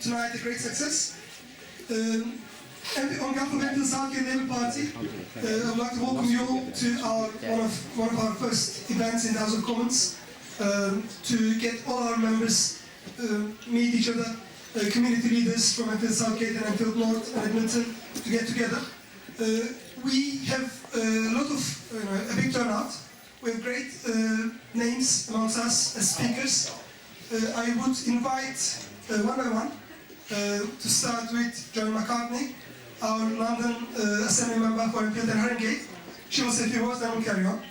tonight a great success. And on behalf of Enfield Southgate Labour Party, I would like to welcome you all to one of our first events in the House of Commons, to get all our members meet each other, community leaders from Enfield Southgate and Enfield North and Edmonton to get together. We have a big turnout. We have great names amongst us as speakers. I would invite one by one to start with Joan McCartney, our London Assembly member for Enfield and Haringey. She will say a few words, then we'll carry on.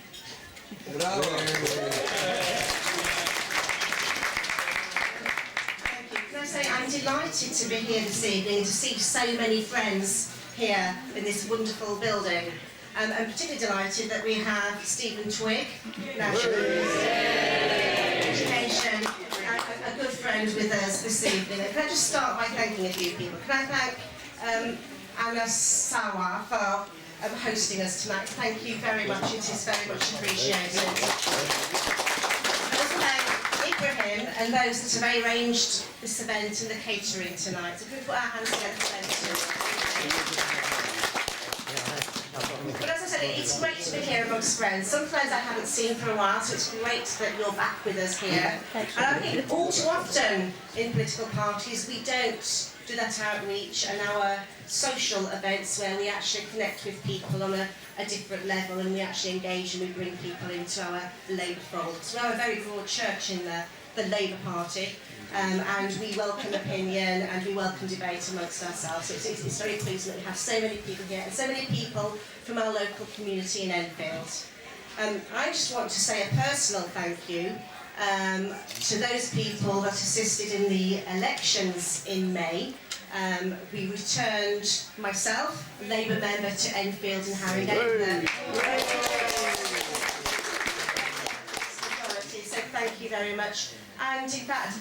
Bravo. Thank you. Can I say I'm delighted to be here this evening to see so many friends here in this wonderful building. I'm particularly delighted that we have Stephen Twigg, National Education, a good friend with us this evening. Can I just start by thanking a few people? Can I thank Anna Sawa for hosting us tonight? Thank you very much, it is very much appreciated. I also thank Ibrahim and those that have arranged this event and the catering tonight. So can we put our hands together for them too? But as I said, it's great to be here amongst friends. Some friends I haven't seen for a while, so it's great that you're back with us here. And I think all too often in political parties we don't do that outreach and our social events where we actually connect with people on a different level, and we actually engage and we bring people into our Labour fold. So we're a very broad church in the Labour Party. And we welcome opinion and we welcome debate amongst ourselves. So it's very pleasing that we have so many people here and so many people from our local community in Enfield. I just want to say a personal thank you to those people that assisted in the elections in May. We returned myself, a Labour member to Enfield and Haringey. So thank you very much. And in fact,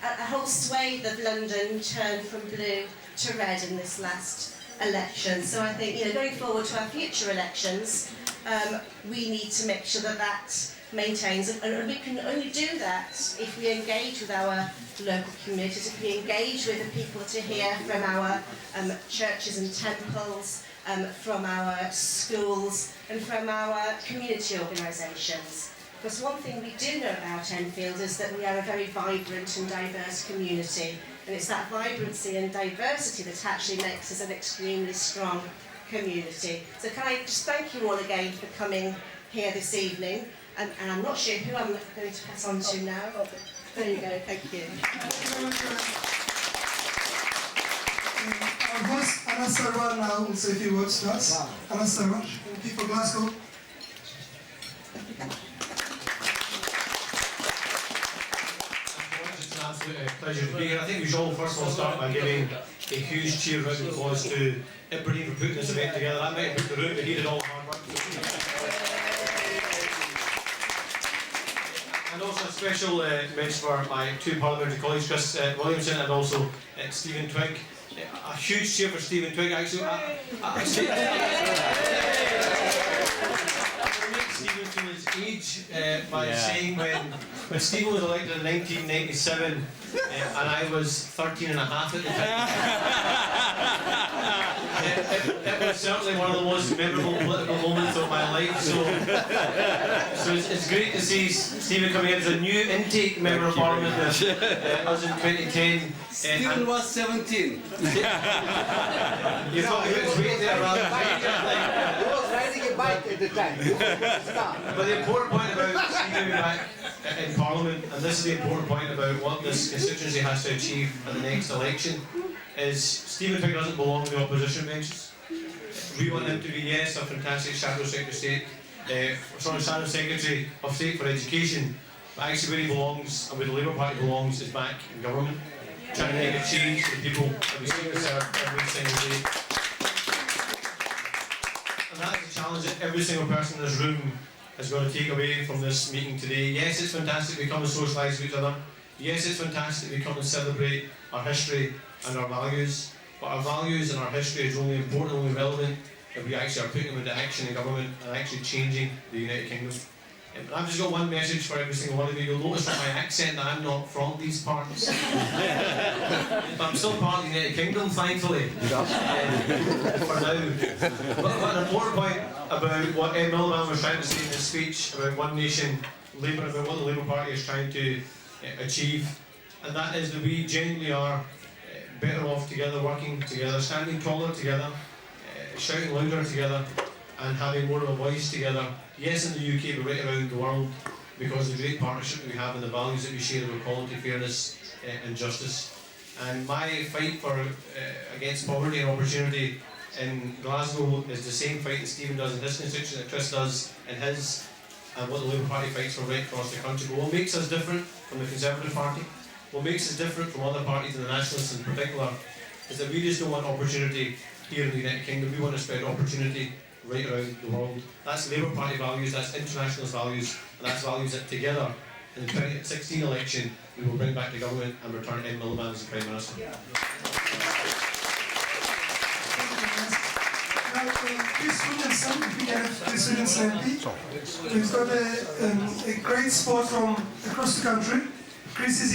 a whole swathe of London turned from blue to red in this last election. So I think, going forward to our future elections, we need to make sure that that maintains. And we can only do that if we engage with our local communities, if we engage with the people that are here from our churches and temples, from our schools, and from our community organisations. Because one thing we do know about Enfield is that we are a very vibrant and diverse community, and it's that vibrancy and diversity that actually makes us an extremely strong community. So can I just thank you all again for coming here this evening, and I'm not sure who I'm going to pass on to now. There you go, thank you. Our host, Anna Sarwar, now will say a few words to us. Anna Sarwar, people Glasgow. Absolute pleasure to be here. I think we should all first of all start by giving a huge cheer round of applause to Ibrahim for putting this event together. That might have put the room, but he did all the hard work. And also a special mention for my two parliamentary colleagues, Chris Williamson and also Stephen Twigg. A huge cheer for Stephen Twigg, actually. Stephen to his age by saying when Stephen was elected in 1997 and I was 13 and a half at the time. It was certainly one of the most memorable political moments of my life, so it's great to see Stephen coming in as a new intake member of Parliament us in 2010. Stephen was 17. You thought he was way there rather than He was riding a bike at the time. But the important point about Stephen being back in Parliament, and this is the important point about what this constituency has to achieve at the next election, is Stephen Twigg doesn't belong to the opposition benches. We want him to be, yes, a fantastic Shadow Secretary Shadow Secretary of State for Education, but actually where he belongs, and where the Labour Party belongs, is back in government, trying to make a change for the people that we seek to serve every single day. And that is a challenge that every single person in this room is going to take away from this meeting today. Yes, it's fantastic we come and socialise with each other. Yes, it's fantastic we come and celebrate our history and our values. But our values and our history is only important, only relevant if we actually are putting them into action in government and actually changing the United Kingdom. I've just got one message for every single one of you. You'll notice from my accent that I'm not from these parts. But I'm still part of the United Kingdom, thankfully. For now. But an important point about what Ed Miliband was trying to say in his speech about One Nation Labour, about what the Labour Party is trying to achieve, and that is that we genuinely are better off together, working together, standing taller together, shouting louder together, and having more of a voice together. Yes, in the UK, but right around the world, because of the great partnership that we have and the values that we share of equality, fairness, and justice. And my fight for against poverty and opportunity in Glasgow is the same fight that Stephen does in his constituency, that Chris does in his, and what the Labour Party fights for right across the country. But what makes us different from the Conservative Party, what makes us different from other parties, and the Nationalists in particular, is that we just don't want opportunity here in the United Kingdom. We want to spread opportunity right around the world. That's Labour Party values, that's internationalist values, and that's values that together, in the 2016 election, we will bring back the government and return Ed Miliband as the Prime Minister. Chris Williamson, we have Chris Williamson MP. We've got a great support from across the country. Chris is here.